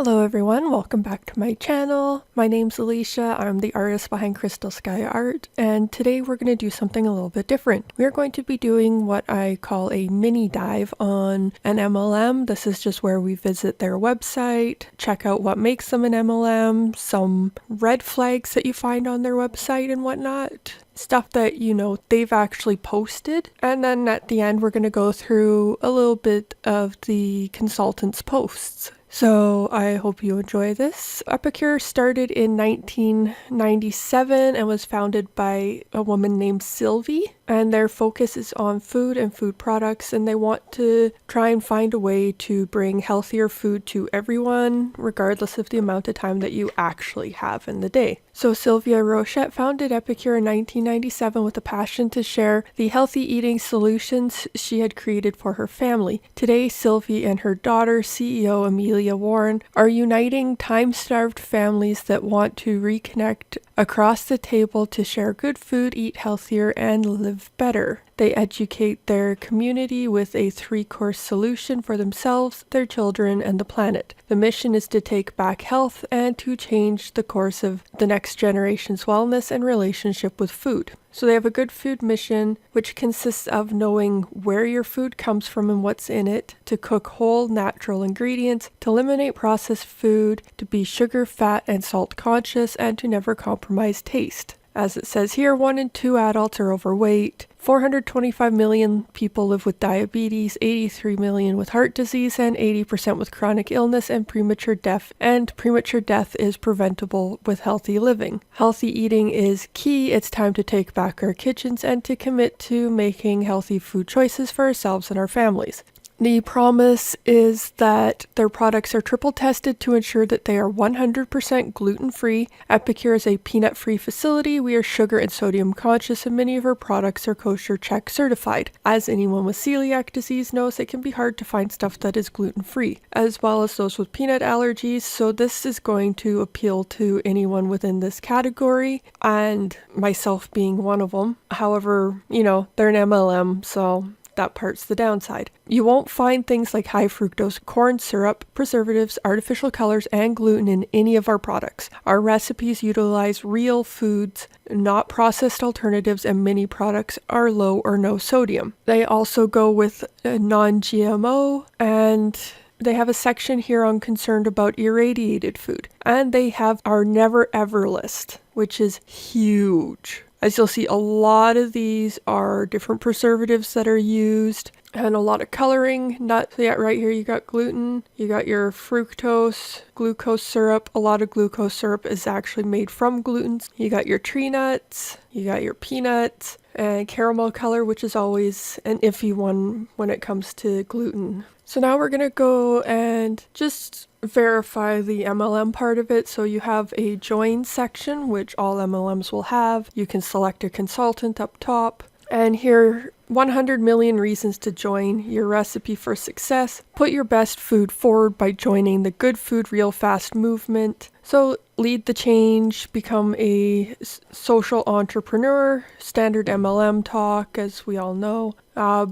Hello everyone, welcome back to my channel. My name's Alicia, I'm the artist behind Crystal Sky Art, and today we're going to do something a little bit different. We're going to be doing what I call a mini dive on an MLM. This is just where we visit their website, check out what makes them an MLM, some red flags that you find on their website and whatnot. Stuff that, they've actually posted. And then at the end, we're going to go through a little bit of the consultant's posts. So I hope you enjoy this. Epicure started in 1997 and was founded by a woman named Sylvie. And their focus is on food and food products, and they want to try and find a way to bring healthier food to everyone, regardless of the amount of time that you actually have in the day. So Sylvia Rochette founded Epicure in 1997 with a passion to share the healthy eating solutions she had created for her family. Today, Sylvie and her daughter, CEO Amelia Warren, are uniting time-starved families that want to reconnect across the table to share good food, eat healthier, and live better. They educate their community with a 3-course solution for themselves, their children, and the planet. The mission is to take back health and to change the course of the next generation's wellness and relationship with food. So they have a good food mission, which consists of knowing where your food comes from and what's in it, to cook whole natural ingredients, to eliminate processed food, to be sugar, fat, and salt conscious, and to never compromise taste. As it says here, 1 in 2 adults are overweight, 425 million people live with diabetes, 83 million with heart disease, and 80% with chronic illness and premature death. And premature death is preventable with healthy living. Healthy eating is key. It's time to take back our kitchens and to commit to making healthy food choices for ourselves and our families. The promise is that their products are triple tested to ensure that they are 100% gluten-free. Epicure is a peanut-free facility. We are sugar and sodium conscious, and many of our products are kosher check certified. As anyone with celiac disease knows, it can be hard to find stuff that is gluten-free, as well as those with peanut allergies. So this is going to appeal to anyone within this category, and myself being one of them. However, they're an MLM, so that part's the downside. You won't find things like high fructose corn syrup, preservatives, artificial colors, and gluten in any of our products. Our recipes utilize real foods, not processed alternatives, and many products are low or no sodium. They also go with non-GMO, and they have a section here on concerned about irradiated food. And they have our never ever list, which is huge. As you'll see, a lot of these are different preservatives that are used and a lot of coloring. Not yet, right here you got gluten, you got your fructose, glucose syrup. A lot of glucose syrup is actually made from gluten. You got your tree nuts, you got your peanuts, and caramel color, which is always an iffy one when it comes to gluten. So now we're going to go and just verify the MLM part of it. So you have a join section, which all MLMs will have. You can select a consultant up top. And here, 100 million reasons to join. Your recipe for success. Put your best food forward by joining the Good Food Real Fast movement. So lead the change, become a social entrepreneur, standard MLM talk, as we all know.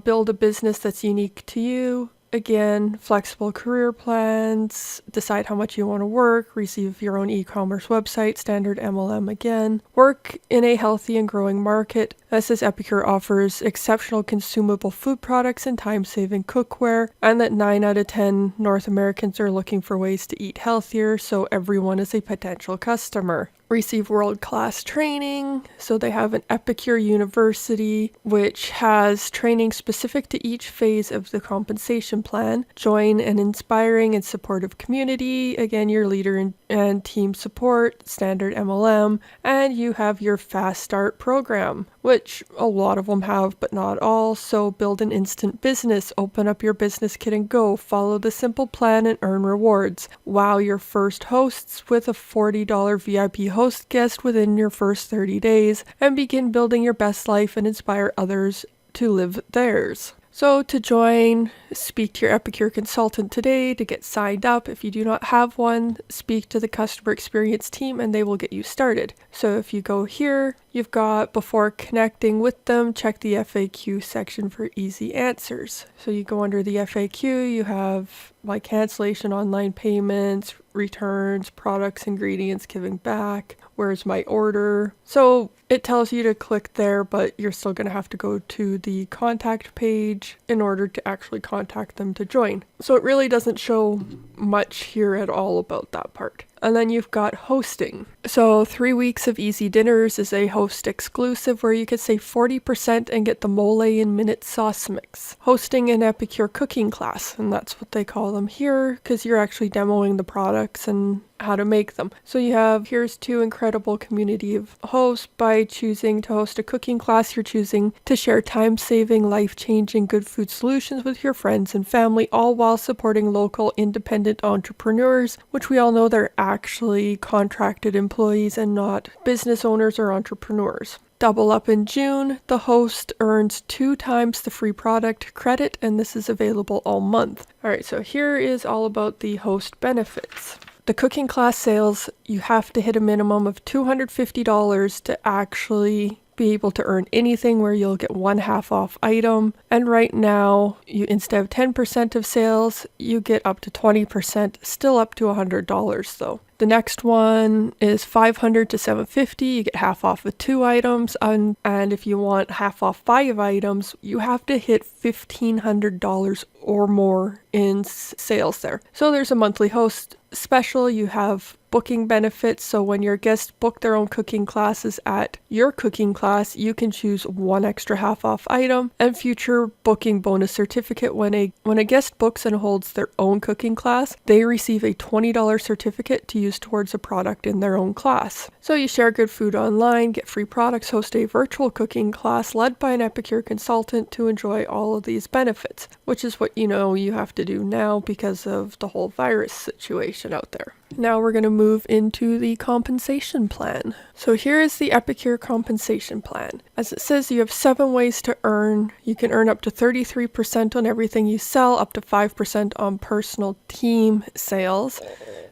Build a business that's unique to you. Again, flexible career plans, decide how much you want to work, receive your own e-commerce website, standard MLM again. Work in a healthy and growing market. As this Epicure offers exceptional consumable food products and time-saving cookware, and that 9 out of 10 North Americans are looking for ways to eat healthier, so everyone is a potential customer. Receive world-class training. So they have an Epicure University, which has training specific to each phase of the compensation plan. Join an inspiring and supportive community. Again, your leader and team support, standard MLM, and you have your Fast Start program, which a lot of them have, but not all. So build an instant business, open up your business kit and go. Follow the simple plan and earn rewards. Wow your first hosts with a $40 VIP host guest within your first 30 days, and begin building your best life and inspire others to live theirs. So to join, speak to your Epicure consultant today to get signed up. If you do not have one, speak to the customer experience team and they will get you started. So if you go here, you've got before connecting with them, check the FAQ section for easy answers. So you go under the FAQ, you have like cancellation, online payments, returns, products, ingredients, giving back, where's my order. So it tells you to click there, but you're still going to have to go to the contact page in order to actually contact them to join. So it really doesn't show much here at all about that part. And then you've got hosting. So 3 weeks of easy dinners is a host exclusive where you could save 40% and get the mole in minute sauce mix. Hosting an Epicure cooking class, and that's what they call them here because you're actually demoing the products and how to make them. So you have, here's 2 incredible community of hosts. By choosing to host a cooking class, you're choosing to share time-saving, life-changing good food solutions with your friends and family, all while supporting local independent entrepreneurs, which we all know they're actually contracted employees and not business owners or entrepreneurs. Double up in June, the host earns 2 times the free product credit, and this is available all month. All right, so here is all about the host benefits. The cooking class sales, you have to hit a minimum of $250 to actually be able to earn anything, where you'll get 1/2 off item. And right now, you instead of 10% of sales, you get up to 20%, still up to $100 though. The next one is $500 to $750. You get 1/2 off of 2 items. And if you want 1/2 off 5 items, you have to hit $1,500 or more in sales there. So there's a monthly host special. You have booking benefits. So when your guests book their own cooking classes at your cooking class, you can choose 1 extra 1/2 off item, and future booking bonus certificate. When a guest books and holds their own cooking class, they receive a $20 certificate to use towards a product in their own class. So you share good food online, get free products, host a virtual cooking class led by an Epicure consultant to enjoy all of these benefits, which is what you have to do now because of the whole virus situation out there. Now we're going to move into the compensation plan. So here is the Epicure compensation plan. As it says, you have 7 ways to earn. You can earn up to 33% on everything you sell, up to 5% on personal team sales.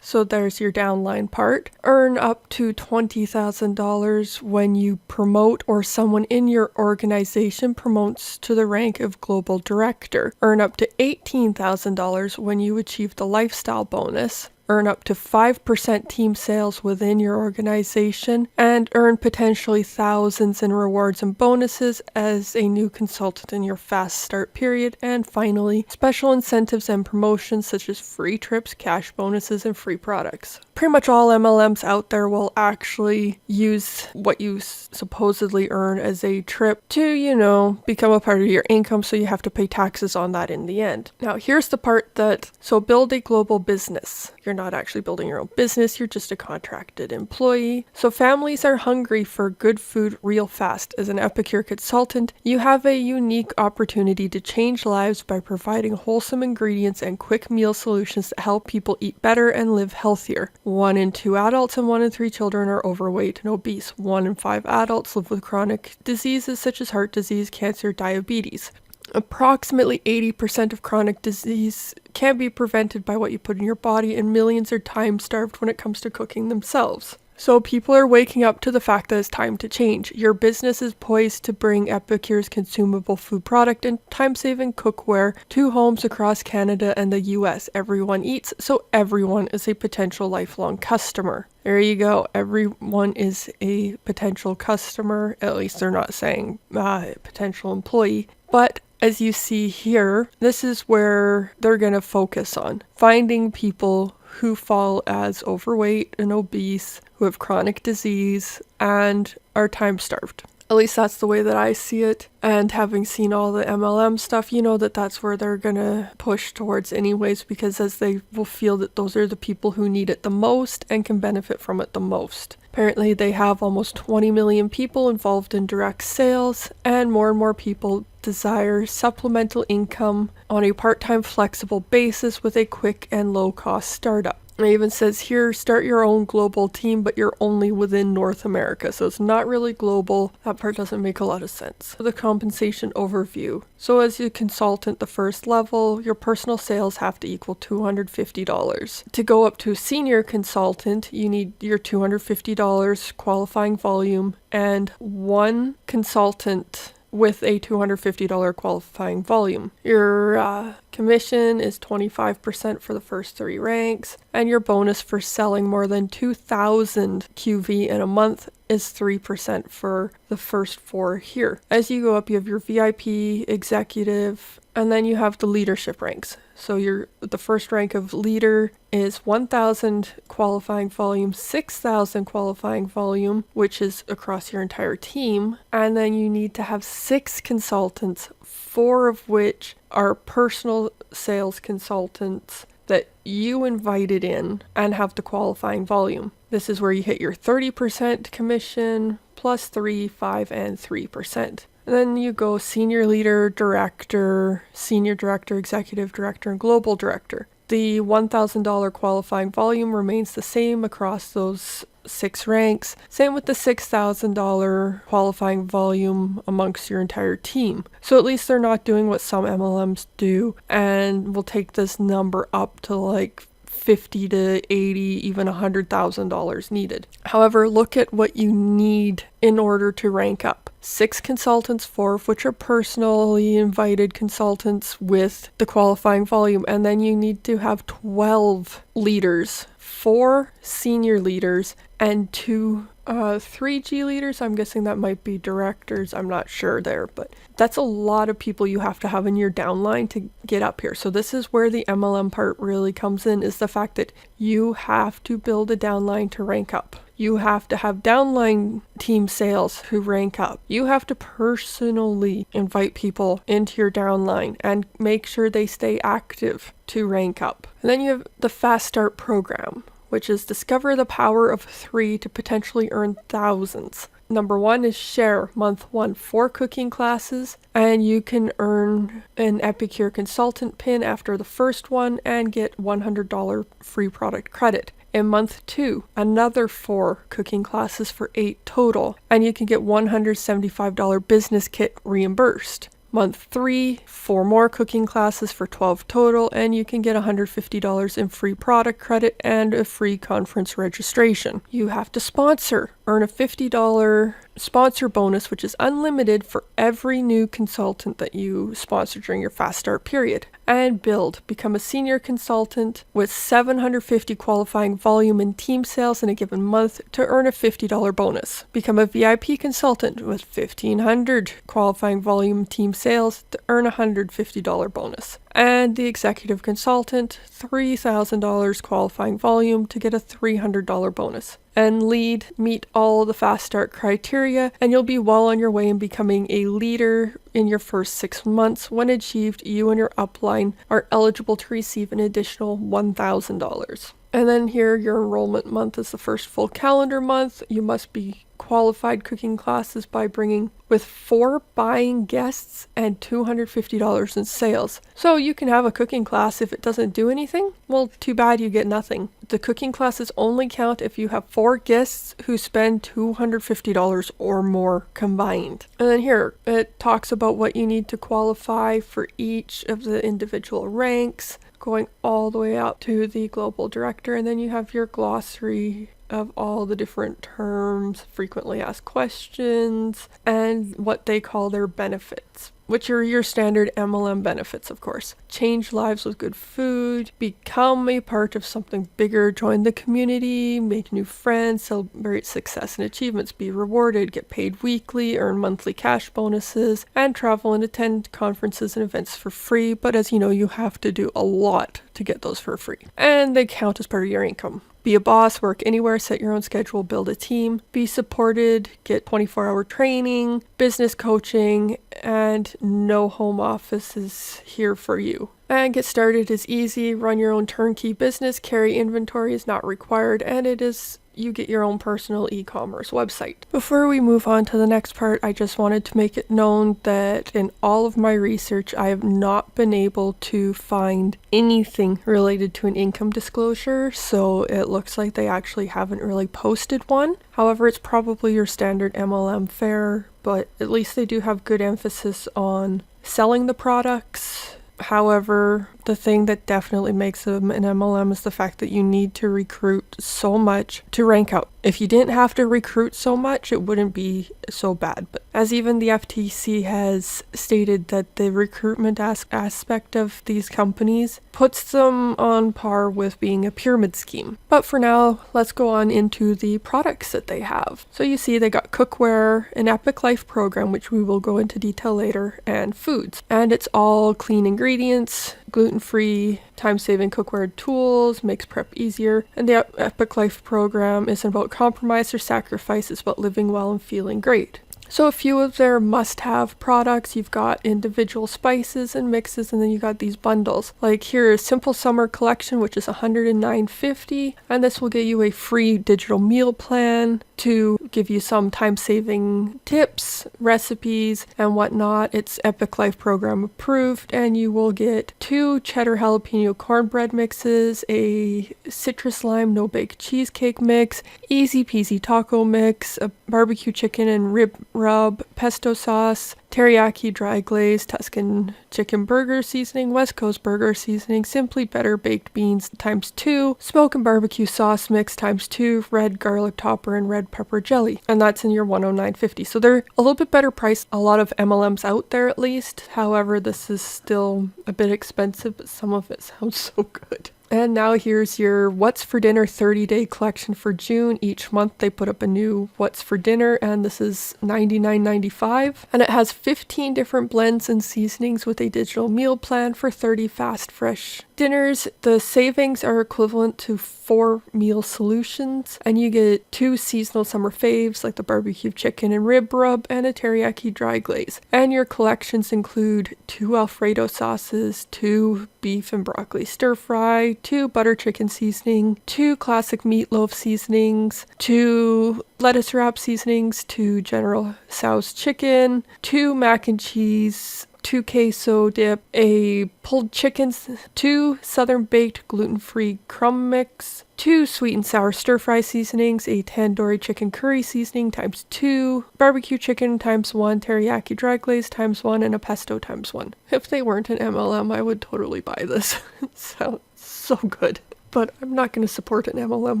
So there's your downline part. Earn up to $20,000 when you promote or someone in your organization promotes to the rank of global director. Earn up to $18,000 when you achieve the lifestyle bonus. Earn up to 5% team sales within your organization, and earn potentially thousands in rewards and bonuses as a new consultant in your fast start period. And finally, special incentives and promotions such as free trips, cash bonuses, and free products. Pretty much all MLMs out there will actually use what you supposedly earn as a trip to, become a part of your income, so you have to pay taxes on that in the end. Now, here's the part so build a global business. You're not actually building your own business, you're just a contracted employee. So families are hungry for good food real fast. As an Epicure consultant, you have a unique opportunity to change lives by providing wholesome ingredients and quick meal solutions that help people eat better and live healthier. 1 in 2 adults and 1 in 3 children are overweight and obese. 1 in 5 adults live with chronic diseases such as heart disease, cancer, diabetes. Approximately 80% of chronic disease can be prevented by what you put in your body, and millions are time starved when it comes to cooking themselves. So people are waking up to the fact that it's time to change. Your business is poised to bring Epicure's consumable food product and time-saving cookware to homes across Canada and the US. Everyone eats, so everyone is a potential lifelong customer. There you go. Everyone is a potential customer. At least they're not saying potential employee. But as you see here, this is where they're going to focus on finding people who fall as overweight and obese, who have chronic disease, and are time-starved. At least that's the way that I see it. And having seen all the MLM stuff, that's where they're going to push towards anyways, because as they will feel that those are the people who need it the most and can benefit from it the most. Apparently they have almost 20 million people involved in direct sales, and more people desire supplemental income on a part-time flexible basis with a quick and low-cost startup. It even says here, start your own global team, but you're only within North America. So it's not really global. That part doesn't make a lot of sense. The compensation overview. So as a consultant, the first level, your personal sales have to equal $250. To go up to senior consultant, you need your $250 qualifying volume and one consultant with a $250 qualifying volume. Your commission is 25% for the first 3 ranks, and your bonus for selling more than 2,000 QV in a month is 3% for the first 4 here. As you go up, you have your VIP, executive, and then you have the leadership ranks. So the first rank of leader is 1,000 qualifying volume, 6,000 qualifying volume, which is across your entire team. And then you need to have 6 consultants, 4 of which are personal sales consultants that you invited in and have the qualifying volume. This is where you hit your 30% commission plus 3, 5, and 3%. And then you go senior leader, director, senior director, executive director, and global director. The $1,000 qualifying volume remains the same across those 6 ranks. Same with the $6,000 qualifying volume amongst your entire team. So at least they're not doing what some MLMs do and will take this number up to like 50 to 80, even $100,000 needed. However, look at what you need in order to rank up. 6 consultants, 4 of which are personally invited consultants with the qualifying volume, and then you need to have 12 leaders, 4 senior leaders, and 3 G leaders. I'm guessing that might be directors. I'm not sure there, but that's a lot of people you have to have in your downline to get up here. So this is where the MLM part really comes in, is the fact that you have to build a downline to rank up. You have to have downline team sales who rank up. You have to personally invite people into your downline and make sure they stay active to rank up. And then you have the Fast Start program, which is discover the power of 3 to potentially earn thousands. Number 1 is share month 1 4 cooking classes, and you can earn an Epicure consultant pin after the first one and get $100 free product credit. In month 2, another 4 cooking classes for 8 total, and you can get $175 business kit reimbursed. Month 3, 4 more cooking classes for 12 total, and you can get $150 in free product credit and a free conference registration. You have to sponsor. Earn a $50 sponsor bonus, which is unlimited for every new consultant that you sponsor during your Fast Start period. And build. Become a senior consultant with 750 qualifying volume in team sales in a given month to earn a $50 bonus. Become a VIP consultant with 1,500 qualifying volume team sales to earn a $150 bonus. And the executive consultant, $3,000 qualifying volume to get a $300 bonus. And lead, meet all the Fast Start criteria, and you'll be well on your way in becoming a leader in your first 6 months. When achieved, you and your upline are eligible to receive an additional $1,000. And then here, your enrollment month is the first full calendar month. You must be qualified cooking classes by bringing with 4 buying guests and $250 in sales. So you can have a cooking class. If it doesn't do anything, well, too bad, you get nothing. The cooking classes only count if you have 4 guests who spend $250 or more combined. And then here, it talks about what you need to qualify for each of the individual ranks, going all the way up to the global director. And then you have your glossary of all the different terms, frequently asked questions, and what they call their benefits, which are your standard MLM benefits, of course. Change lives with good food, become a part of something bigger, join the community, make new friends, celebrate success and achievements, be rewarded, get paid weekly, earn monthly cash bonuses, and travel and attend conferences and events for free. But as you know, you have to do a lot to get those for free. And they count as part of your income. Be a boss, work anywhere, set your own schedule, build a team, be supported, get 24-hour training, business coaching, and no home office is here for you. And get started is easy. Run your own turnkey business, carry inventory is not required, and it is you get your own personal e-commerce website. Before we move on to the next part, I just wanted to make it known that in all of my research, I have not been able to find anything related to an income disclosure, so it looks like they actually haven't really posted one. However, it's probably your standard MLM fare, but at least they do have good emphasis on selling the products. However, the thing that definitely makes them an MLM is the fact that you need to recruit so much to rank out. If you didn't have to recruit so much, it wouldn't be so bad. But as even the FTC has stated that the recruitment aspect of these companies puts them on par with being a pyramid scheme. But for now, let's go on into the products that they have. So you see they got cookware, an Epic Life program, which we will go into detail later, and foods. And it's all clean ingredients, gluten-free, time-saving cookware tools, makes prep easier. And the Epic Life program isn't about compromise or sacrifice, it's about living well and feeling great. So a few of their must-have products, you've got individual spices and mixes, and then you got these bundles. Like here is Simple Summer Collection, which is $109.50, and this will get you a free digital meal plan to give you some time-saving tips, recipes, and whatnot. It's Epic Life program approved, and you will get 2 cheddar jalapeno cornbread mixes, a citrus lime no-bake cheesecake mix, easy peasy taco mix, a barbecue chicken and rib rub, pesto sauce, teriyaki dry glaze, Tuscan chicken burger seasoning, West Coast burger seasoning, Simply Better baked beans ×2, smoke and barbecue sauce mix ×2, red garlic topper, and red pepper jelly. And that's in your $109.50. So they're a little bit better priced. A lot of MLMs out there at least. However, this is still a bit expensive, but some of it sounds so good. And now here's your What's for Dinner 30-day collection for June. Each month they put up a new What's for Dinner, and this is $99.95. And it has 15 different blends and seasonings with a digital meal plan for 30 fast, fresh dinners. The savings are equivalent to 4 meal solutions, and you get 2 seasonal summer faves like the barbecue chicken and rib rub and a teriyaki dry glaze. And your collections include 2 Alfredo sauces, 2 beef and broccoli stir fry, 2 butter chicken seasoning, 2 classic meatloaf seasonings, 2 lettuce wrap seasonings, 2 General Tso's chicken, 2 mac and cheese, 2 queso dip, a pulled chicken, 2 southern baked gluten-free crumb mix, 2 sweet and sour stir-fry seasonings, a tandoori chicken curry seasoning ×2, barbecue chicken ×1, teriyaki dry glaze ×1, and a pesto ×1. If they weren't an MLM, I would totally buy this. It sounds so good. But I'm not going to support an MLM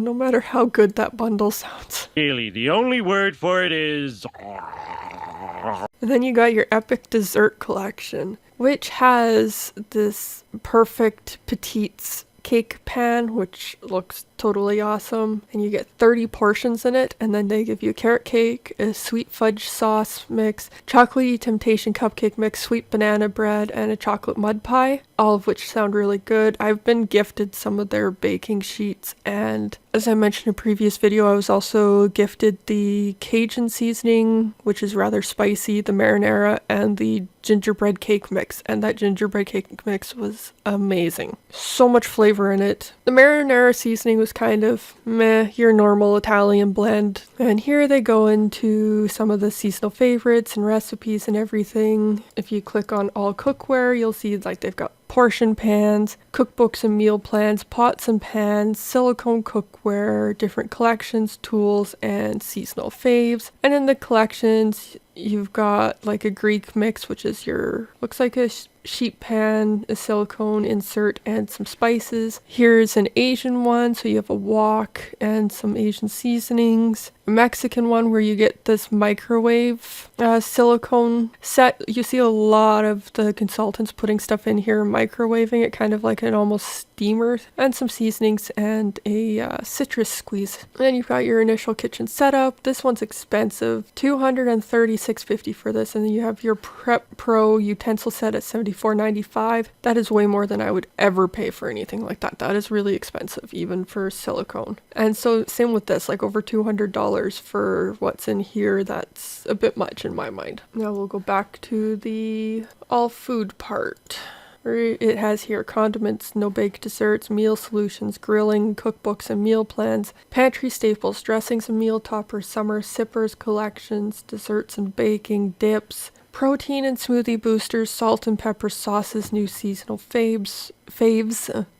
no matter how good that bundle sounds. Really, the only word for it is... And then you got your Epic Dessert Collection, which has this perfect petites cake pan, which looks totally awesome, and you get 30 portions in it, and then they give you a carrot cake, a sweet fudge sauce mix, chocolatey temptation cupcake mix, sweet banana bread, and a chocolate mud pie, all of which sound really good. I've been gifted some of their baking sheets, and as I mentioned in a previous video, I was also gifted the Cajun seasoning, which is rather spicy, the marinara, and the gingerbread cake mix, and that gingerbread cake mix was amazing. So much flavor in it. The marinara seasoning was kind of meh, your normal Italian blend. And here they go into some of the seasonal favorites and recipes and everything. If you click on all cookware, you'll see like they've got portion pans, cookbooks and meal plans, pots and pans, silicone cookware, different collections, tools, and seasonal faves. And in the collections, you've got like a Greek mix, which is your, looks like a sheet pan, a silicone insert, and some spices. Here's an Asian one, so you have a wok and some Asian seasonings. A Mexican one where you get this microwave silicone set. You see a lot of the consultants putting stuff in here, microwaving it, kind of like an almost steamer, and some seasonings and a citrus squeeze. And then you've got your initial kitchen setup. This one's expensive, $236.50 for this, and then you have your Prep Pro utensil set at $74.95. That is way more than I would ever pay for anything like that. That is really expensive, even for silicone. And so same with this, like over $200 for what's in here. That's a bit much in my mind. Now we'll go back to the all food part. It has here condiments, no-bake desserts, meal solutions, grilling, cookbooks and meal plans, pantry staples, dressings and meal toppers, summer sippers, collections, desserts and baking, dips, protein and smoothie boosters, salt and pepper sauces, new seasonal faves,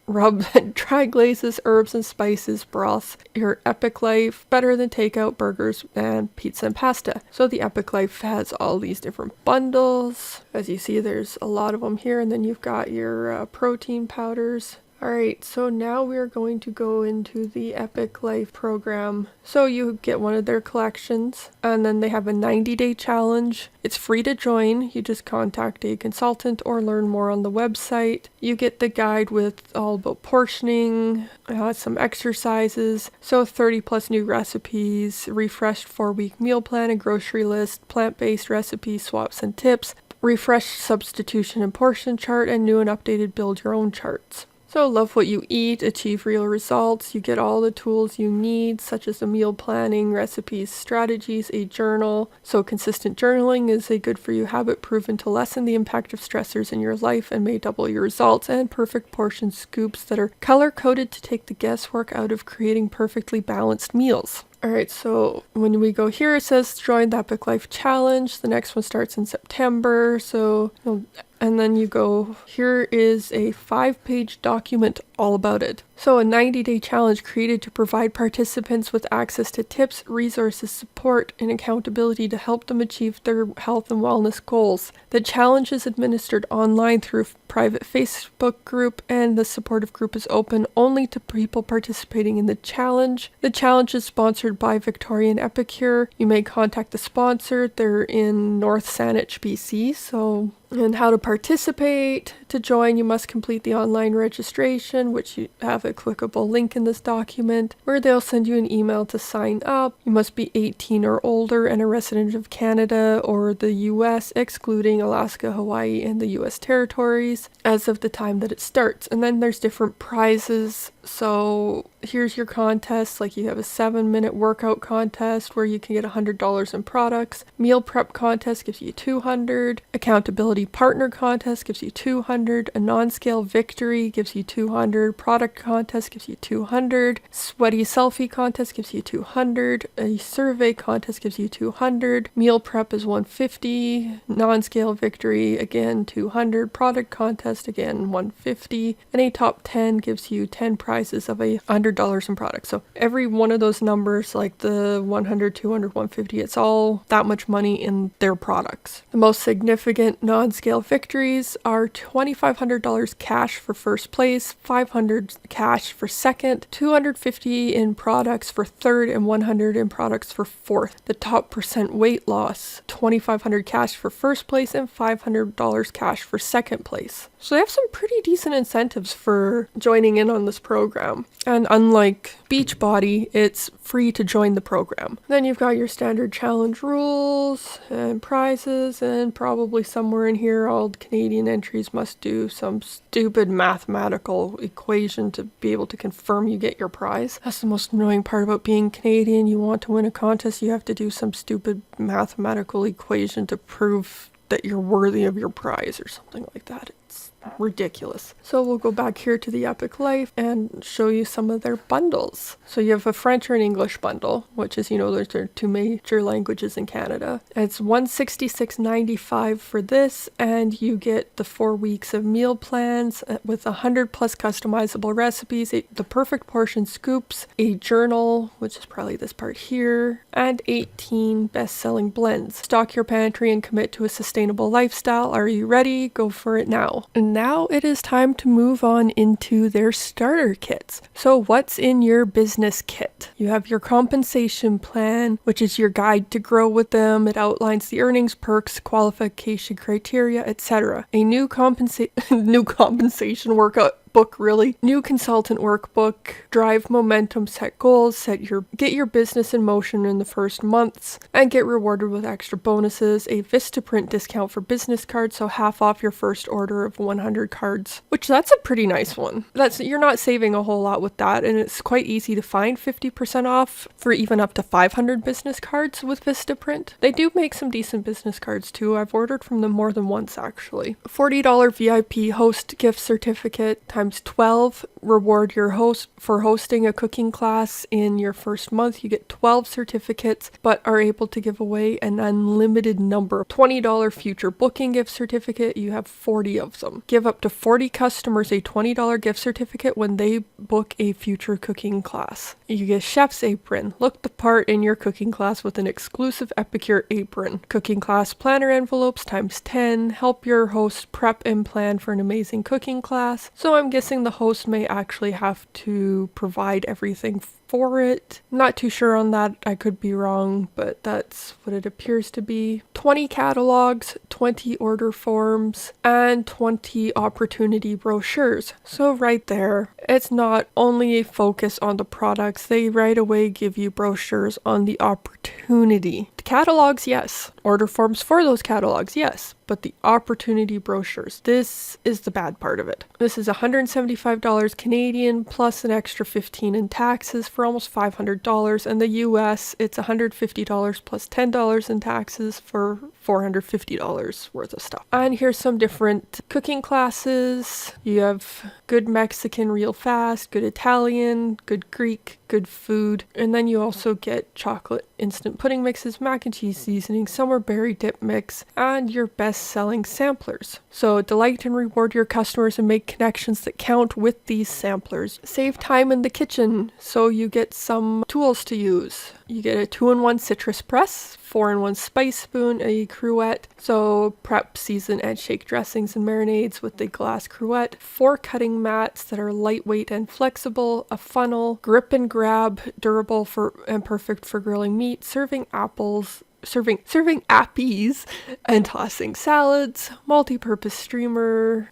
rub, dry glazes, herbs and spices, broths, your Epic Life, better than takeout burgers, and pizza and pasta. So the Epic Life has all these different bundles. As you see, there's a lot of them here, and then you've got your protein powders. Alright, so now we're going to go into the Epic Life program. So you get one of their collections, and then they have a 90-day challenge. It's free to join. You just contact a consultant or learn more on the website. You get the guide with all about portioning, some exercises, so 30 plus new recipes, refreshed 4-week meal plan and grocery list, plant-based recipe swaps and tips, refreshed substitution and portion chart, and new and updated build your own charts. So love what you eat, achieve real results. You get all the tools you need, such as the meal planning, recipes, strategies, a journal. So consistent journaling is a good for you habit proven to lessen the impact of stressors in your life and may double your results, and perfect portion scoops that are color coded to take the guesswork out of creating perfectly balanced meals. Alright, so when we go here, it says join the Epic Life Challenge. The next one starts in September, and then you go, here is a 5-page document all about it. So a 90-day challenge created to provide participants with access to tips, resources, support, and accountability to help them achieve their health and wellness goals. The challenge is administered online through a private Facebook group, and the supportive group is open only to people participating in the challenge. The challenge is sponsored by Victorian Epicure. You may contact the sponsor. They're in North Saanich, BC. And how to participate. To join, you must complete the online registration, which you have a clickable link in this document, where they'll send you an email to sign up. You must be 18 or older and a resident of Canada or the US, excluding Alaska, Hawaii, and the US territories, as of the time that it starts. And then there's different prizes. So here's your contest. Like, you have a 7-minute workout contest where you can get $100 in products. Meal prep contest gives you $200. Accountability partner contest gives you $200. A non-scale victory gives you $200. Product contest gives you $200. Sweaty selfie contest gives you $200. A survey contest gives you $200. Meal prep is $150. Non-scale victory, again, $200. Product contest, again, $150. And a top 10 gives you 10 prizes of $100 in products. So every one of those numbers, like the 100, 200, 150, it's all that much money in their products. The most significant non-scale victories are $2,500 cash for first place, $500 cash for second, $250 in products for third, and $100 in products for fourth. The top percent weight loss, $2,500 cash for first place and $500 cash for second place. So they have some pretty decent incentives for joining in on this program. And unlike Beachbody, it's free to join the program. Then you've got your standard challenge rules and prizes, and probably somewhere in here all Canadian entries must do some stupid mathematical equation to be able to confirm you get your prize. That's the most annoying part about being Canadian. You want to win a contest, you have to do some stupid mathematical equation to prove that you're worthy of your prize or something like that. It's ridiculous. So we'll go back here to the Epic Life and show you some of their bundles. So you have a French or an English bundle, which is, there's their 2 major languages in Canada. It's $166.95 for this, and you get the 4 weeks of meal plans with 100 plus customizable recipes, the perfect portion scoops, a journal, which is probably this part here, and 18 best-selling blends. Stock your pantry and commit to a sustainable lifestyle. Are you ready? Go for it now. And now it is time to move on into their starter kits. So what's in your business kit? You have your compensation plan, which is your guide to grow with them. It outlines the earnings, perks, qualification criteria, etc. A new compensation workout workbook really. New consultant workbook, drive momentum, set goals, get your business in motion in the first months, and get rewarded with extra bonuses. A Vistaprint discount for business cards, so half off your first order of 100 cards, which that's a pretty nice one. You're not saving a whole lot with that, and it's quite easy to find 50% off for even up to 500 business cards with Vistaprint. They do make some decent business cards too. I've ordered from them more than once actually. $40 VIP host gift certificate times 12. Reward your host for hosting a cooking class in your first month. You get 12 certificates, but are able to give away an unlimited number. $20 future booking gift certificate. You have 40 of them. Give up to 40 customers a $20 gift certificate when they book a future cooking class. You get chef's apron. Look the part in your cooking class with an exclusive Epicure apron. Cooking class planner envelopes times 10. Help your host prep and plan for an amazing cooking class. So I'm guessing the host may actually have to provide everything for it. Not too sure on that. I could be wrong, but that's what it appears to be. 20 catalogs, 20 order forms, and 20 opportunity brochures. So right there, it's not only a focus on the products, they right away give you brochures on the opportunity. The catalogs, yes. Order forms for those catalogs, yes. But the opportunity brochures, this is the bad part of it. This is $175 Canadian plus an extra $15 in taxes for almost $500. In the US, it's $150 plus $10 in taxes for $450 worth of stuff. And here's some different cooking classes. You have good Mexican real fast, good Italian, good Greek, good food. And then you also get chocolate instant pudding mixes, mac and cheese seasoning, summer berry dip mix, and your best-selling samplers. So delight and reward your customers and make connections that count with these samplers. Save time in the kitchen, so you get some tools to use. You get a 2-in-1 citrus press, 4-in-1 spice spoon, a cruet, so prep, season, and shake dressings and marinades with the glass cruet, 4 cutting mats that are lightweight and flexible, a funnel, grip and grab, durable and perfect for grilling meat, serving appies and tossing salads, multi-purpose streamer,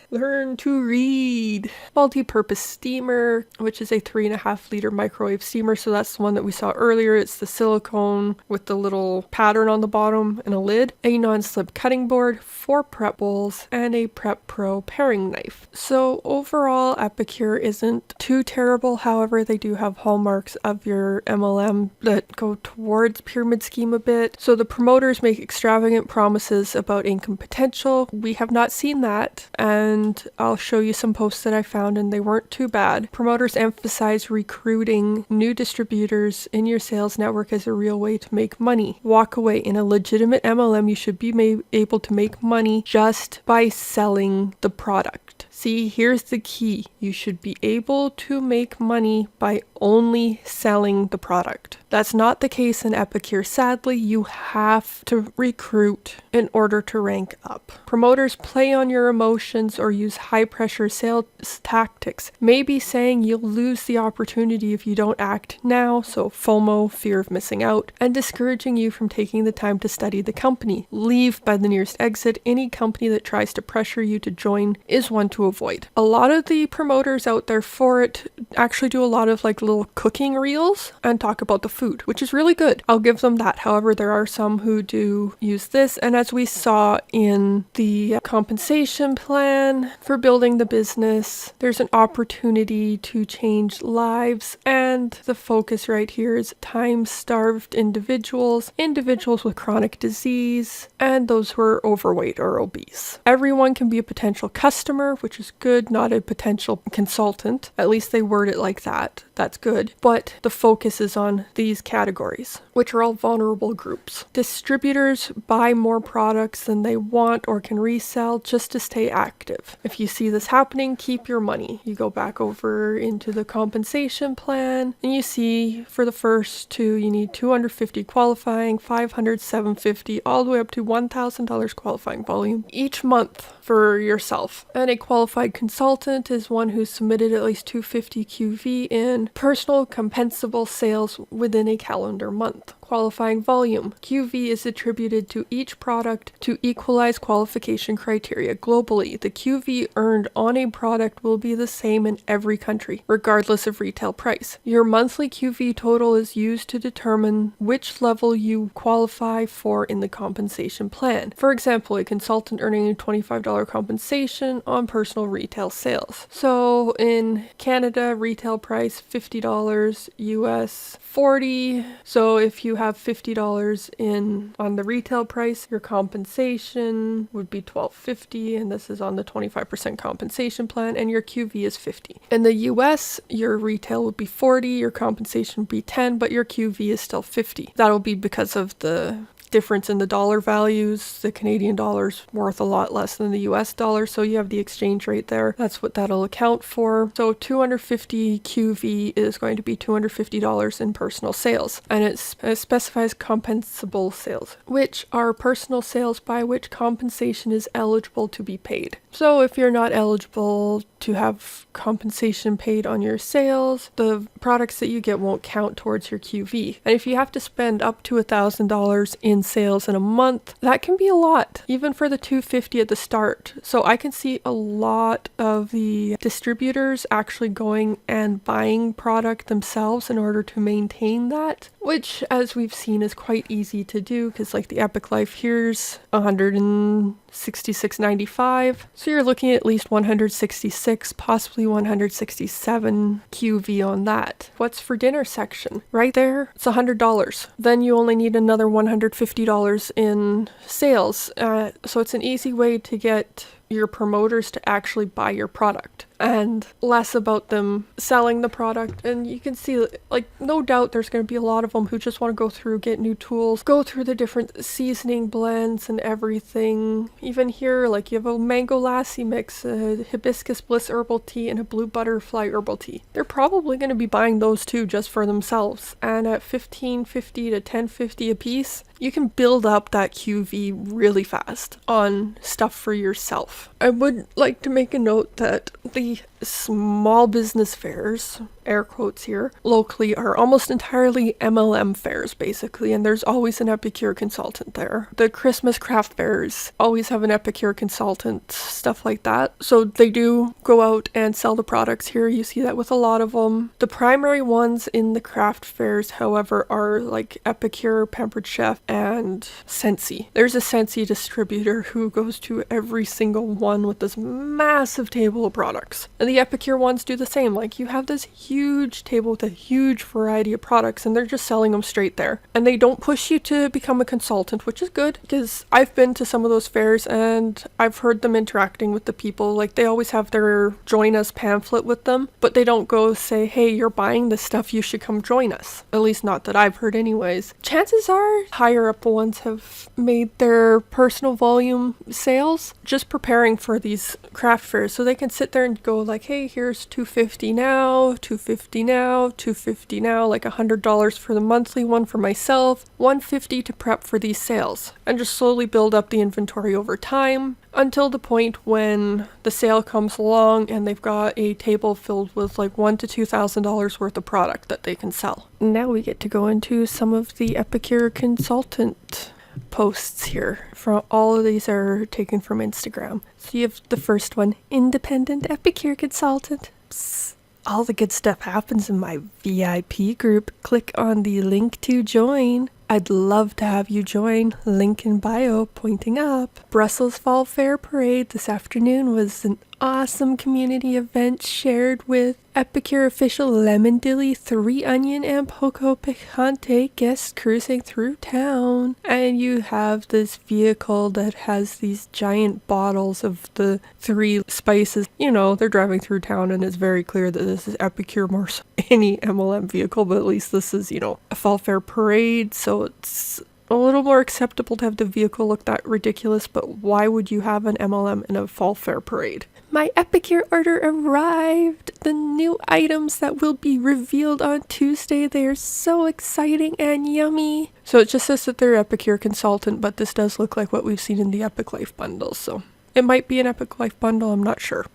learn to read, multi-purpose steamer, which is a 3.5 liter microwave steamer, so that's the one that we saw earlier. It's the silicone with the little pattern on the bottom and a lid, a non-slip cutting board, 4 prep bowls, and a Prep Pro paring knife. So overall, Epicure isn't too terrible. However, they do have hallmarks of your MLM that go towards pyramid scheme a bit. So the promoters make extravagant promises about income potential. We have not seen that, and I'll show you some posts that I found and they weren't too bad. Promoters emphasize recruiting new distributors in your sales network as a real way to make money. Walk away. In a legitimate MLM, you should be able to make money just by selling the product. See, here's the key. You should be able to make money by only selling the product. That's not the case in Epicure. Sadly, you have to recruit in order to rank up. Promoters play on your emotions or use high-pressure sales tactics, maybe saying you'll lose the opportunity if you don't act now, so FOMO, fear of missing out, and discouraging you from taking the time to study the company. Leave by the nearest exit. Any company that tries to pressure you to join is one to avoid. A lot of the promoters out there for it actually do a lot of like little cooking reels and talk about the food, which is really good. I'll give them that. However, there are some who do use this, and as we saw in the compensation plan for building the business, there's an opportunity to change lives, and the focus right here is time-starved individuals with chronic disease, and those who are overweight or obese. Everyone can be a potential customer, which is good, not a potential consultant. At least they word it like that. That's good. But the focus is on these categories, which are all vulnerable groups. Distributors buy more products than they want or can resell just to stay active. If you see this happening, keep your money. You go back over into the compensation plan, and you see for the first two, you need 250 qualifying, 500, 750, all the way up to $1,000 qualifying volume each month. for yourself. And a qualified consultant is one who's submitted at least 250 QV in personal compensable sales within a calendar month. Qualifying volume. QV is attributed to each product to equalize qualification criteria globally. The QV earned on a product will be the same in every country, regardless of retail price. Your monthly QV total is used to determine which level you qualify for in the compensation plan. For example, a consultant earning a $25 compensation on personal retail sales. So in Canada, retail price $50, US $40. So if you have $50 in on the retail price, your compensation would be $12.50, and this is on the 25% compensation plan, and your QV is $50. In the US, your retail would be $40, your compensation would be $10, but your QV is still $50. That'll be because of the difference in the dollar values. The Canadian dollar's worth a lot less than the US dollar, so you have the exchange rate there. That's what that'll account for. So 250 QV is going to be $250 in personal sales, and it specifies compensable sales, which are personal sales by which compensation is eligible to be paid. So if you're not eligible to have compensation paid on your sales, the products that you get won't count towards your QV. And if you have to spend up to $1,000 in sales in a month, that can be a lot, even for the $250 at the start. So I can see a lot of the distributors actually going and buying product themselves in order to maintain that, which, as we've seen, is quite easy to do, because like the Epic Life here's $166.95. So you're looking at least 166, possibly 167 QV on that. What's for dinner section? Right there, it's $100. Then you only need another $150 in sales. So it's an easy way to get your promoters to actually buy your product, and less about them selling the product. And you can see, like, no doubt there's going to be a lot of them who just want to go through, get new tools, go through the different seasoning blends and everything. Even here, like, you have a mango lassi mix, a hibiscus bliss herbal tea, and a blue butterfly herbal tea. They're probably going to be buying those too just for themselves. And at $15.50 to $10.50 a piece, you can build up that QV really fast on stuff for yourself. I would like to make a note that the small business fairs, air quotes here, locally are almost entirely MLM fairs, basically, and there's always an Epicure consultant there. The Christmas craft fairs always have an Epicure consultant, stuff like that. So they do go out and sell the products here. You see that with a lot of them. The primary ones in the craft fairs, however, are like Epicure, Pampered Chef, and Scentsy. There's a Scentsy distributor who goes to every single one with this massive table of products. And the Epicure ones do the same. Like, you have this huge table with a huge variety of products, and they're just selling them straight there. And they don't push you to become a consultant, which is good, because I've been to some of those fairs and I've heard them interacting with the people. Like, they always have their join us pamphlet with them, but they don't go say, hey, you're buying this stuff, you should come join us. At least not that I've heard anyways. Chances are higher up ones have made their personal volume sales just preparing for these craft fairs, so they can sit there and go like, hey, here's $250 now, $250 now, $250 now, like $100 for the monthly one for myself, $150 to prep for these sales, and just slowly build up the inventory over time until the point when the sale comes along and they've got a table filled with like $1,000 to $2,000 worth of product that they can sell. Now we get to go into some of the Epicure consultant posts here. From all of these are taken from Instagram. So you have the first one, independent Epicure consultant. Psst. All the good stuff happens in my VIP group. Click on the link to join. I'd love to have you join. Link in bio, pointing up. Brussels Fall Fair Parade this afternoon was an awesome community event shared with Epicure official Lemon Dilly, 3 Onion, and Poco Picante guests cruising through town. And you have this vehicle that has these giant bottles of the 3 spices. You know, they're driving through town and it's very clear that this is Epicure more so any MLM vehicle, but at least this is, you know, a fall fair parade, so it's a little more acceptable to have the vehicle look that ridiculous, but why would you have an MLM in a fall fair parade? My Epicure order arrived! The new items that will be revealed on Tuesday, they are so exciting and yummy! So it just says that they're Epicure consultant, but this does look like what we've seen in the Epic Life bundles, so It might be an Epic Life bundle, I'm not sure.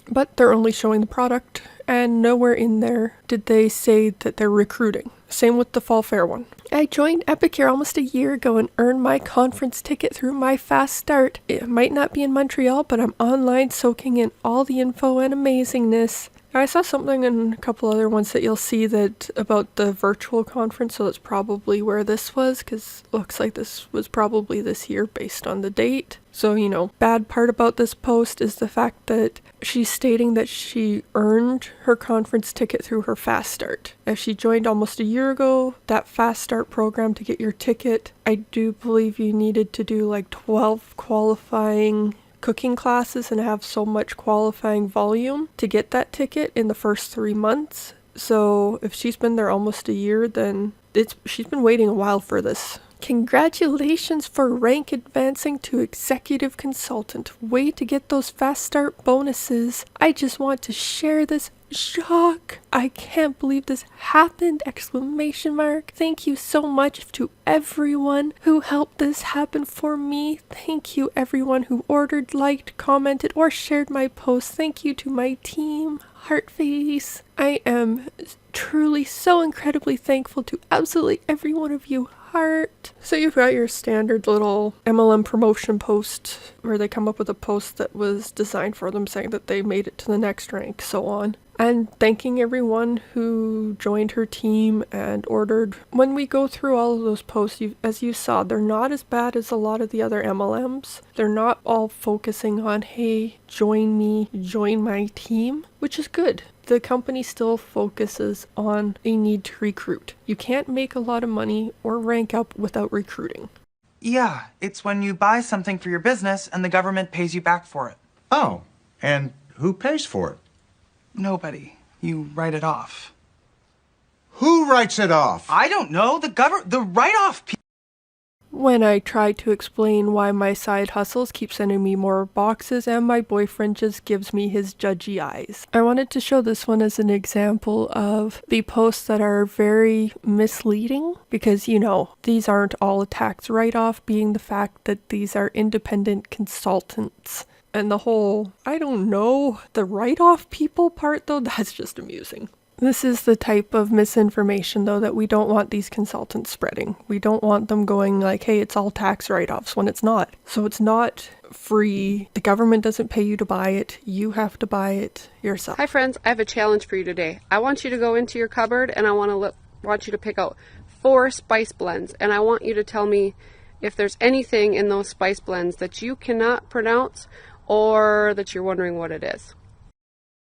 But they're only showing the product, and nowhere in there did they say that they're recruiting. Same with the Fall Fair one. I joined Epicure almost a year ago and earned my conference ticket through my fast start. It might not be in Montreal, but I'm online soaking in all the info and amazingness. I saw something in a couple other ones that you'll see that about the virtual conference, so that's probably where this was, because it looks like this was probably this year based on the date. So, bad part about this post is the fact that she's stating that she earned her conference ticket through her fast start. If she joined almost a year ago, that fast start program to get your ticket, I do believe you needed to do like 12 qualifying cooking classes and have so much qualifying volume to get that ticket in the first 3 months. So if she's been there almost a year, then she's been waiting a while for this. Congratulations for rank advancing to executive consultant. Way to get those fast start bonuses. I just want to share this. Shock! I can't believe this happened! Exclamation mark. Thank you so much to everyone who helped this happen for me. Thank you everyone who ordered, liked, commented, or shared my post. Thank you to my team. Heart face. I am truly so incredibly thankful to absolutely every one of you. Heart. So you've got your standard little MLM promotion post where they come up with a post that was designed for them saying that they made it to the next rank, so on. And thanking everyone who joined her team and ordered. When we go through all of those posts, as you saw, they're not as bad as a lot of the other MLMs. They're not all focusing on, hey, join me, join my team, which is good. The company still focuses on a need to recruit. You can't make a lot of money or rank up without recruiting. Yeah, it's when you buy something for your business and the government pays you back for it. Oh, and who pays for it? Nobody. You write it off. Who writes it off? I don't know. The write-off people. When I try to explain why my side hustles keep sending me more boxes and my boyfriend just gives me his judgy eyes. I wanted to show this one as an example of the posts that are very misleading because, these aren't all a tax write-off, being the fact that these are independent consultants. And the whole, the write-off people part though, that's just amusing. This is the type of misinformation, though, that we don't want these consultants spreading. We don't want them going like, hey, it's all tax write-offs, when it's not. So it's not free. The government doesn't pay you to buy it. You have to buy it yourself. Hi, friends. I have a challenge for you today. I want you to go into your cupboard, and I want you to pick out 4 spice blends, and I want you to tell me if there's anything in those spice blends that you cannot pronounce or that you're wondering what it is.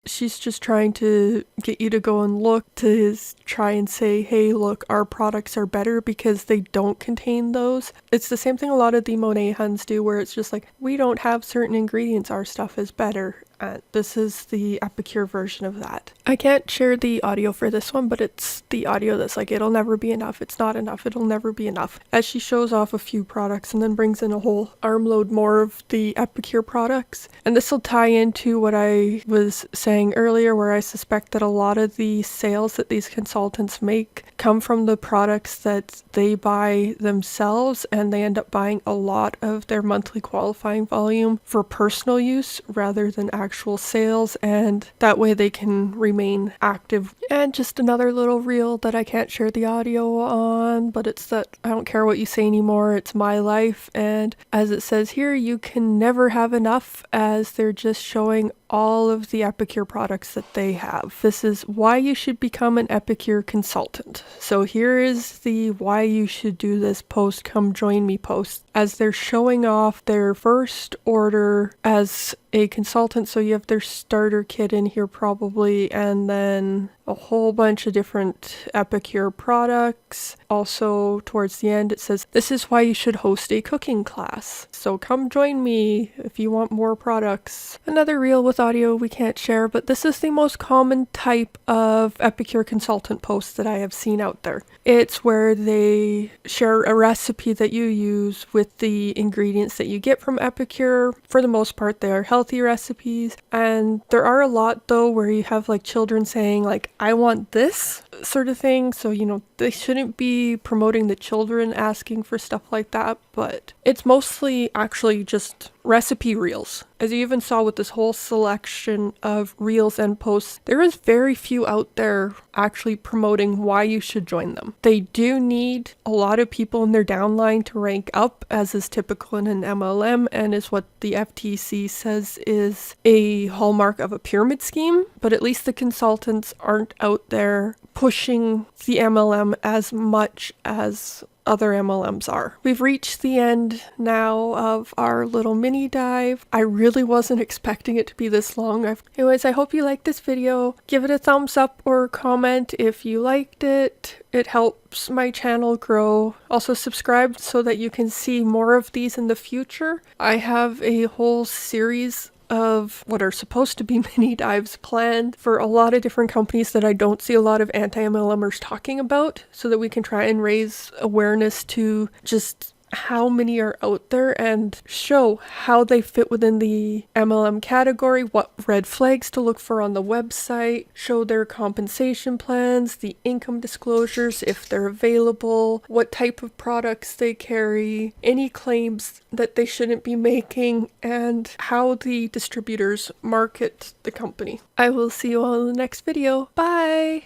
She's just trying to get you to go and look to try and say, hey, look, our products are better because they don't contain those. It's the same thing a lot of the Monet Huns do, where it's just like, we don't have certain ingredients, our stuff is better. This is the Epicure version of that. I can't share the audio for this one, but it's the audio that's like, it'll never be enough, it's not enough, it'll never be enough. As she shows off a few products and then brings in a whole armload more of the Epicure products. And this will tie into what I was saying earlier, where I suspect that a lot of the sales that these consultants make come from the products that they buy themselves, and they end up buying a lot of their monthly qualifying volume for personal use rather than actual sales, and that way they can remain active. And just another little reel that I can't share the audio on, but it's that I don't care what you say anymore, it's my life. And as it says here, you can never have enough, as they're just showing all of the Epicure products that they have. This is why you should become an Epicure consultant. So here is the why you should do this post, come join me post, as they're showing off their first order as a consultant. So you have their starter kit in here probably, and then a whole bunch of different Epicure products. Also towards the end it says, this is why you should host a cooking class. So come join me if you want more products. Another reel with audio we can't share, but this is the most common type of Epicure consultant post that I have seen out there. It's where they share a recipe that you use with the ingredients that you get from Epicure. For the most part, they are healthy recipes. And there are a lot though where you have like children saying like, I want this. sort of thing. So, they shouldn't be promoting the children asking for stuff like that, but it's mostly actually just recipe reels. As you even saw with this whole selection of reels and posts, there is very few out there actually promoting why you should join them. They do need a lot of people in their downline to rank up, as is typical in an MLM and is what the FTC says is a hallmark of a pyramid scheme, but at least the consultants aren't out there pushing the MLM as much as other MLMs are. We've reached the end now of our little mini dive. I really wasn't expecting it to be this long. Anyways, I hope you liked this video. Give it a thumbs up or comment if you liked it. It helps my channel grow. Also subscribe so that you can see more of these in the future. I have a whole series of what are supposed to be mini dives planned for a lot of different companies that I don't see a lot of anti-MLMers talking about, so that we can try and raise awareness to just how many are out there and show how they fit within the MLM category, what red flags to look for on the website, show their compensation plans, the income disclosures if they're available, what type of products they carry, any claims that they shouldn't be making, and how the distributors market the company. I will see you all in the next video. Bye!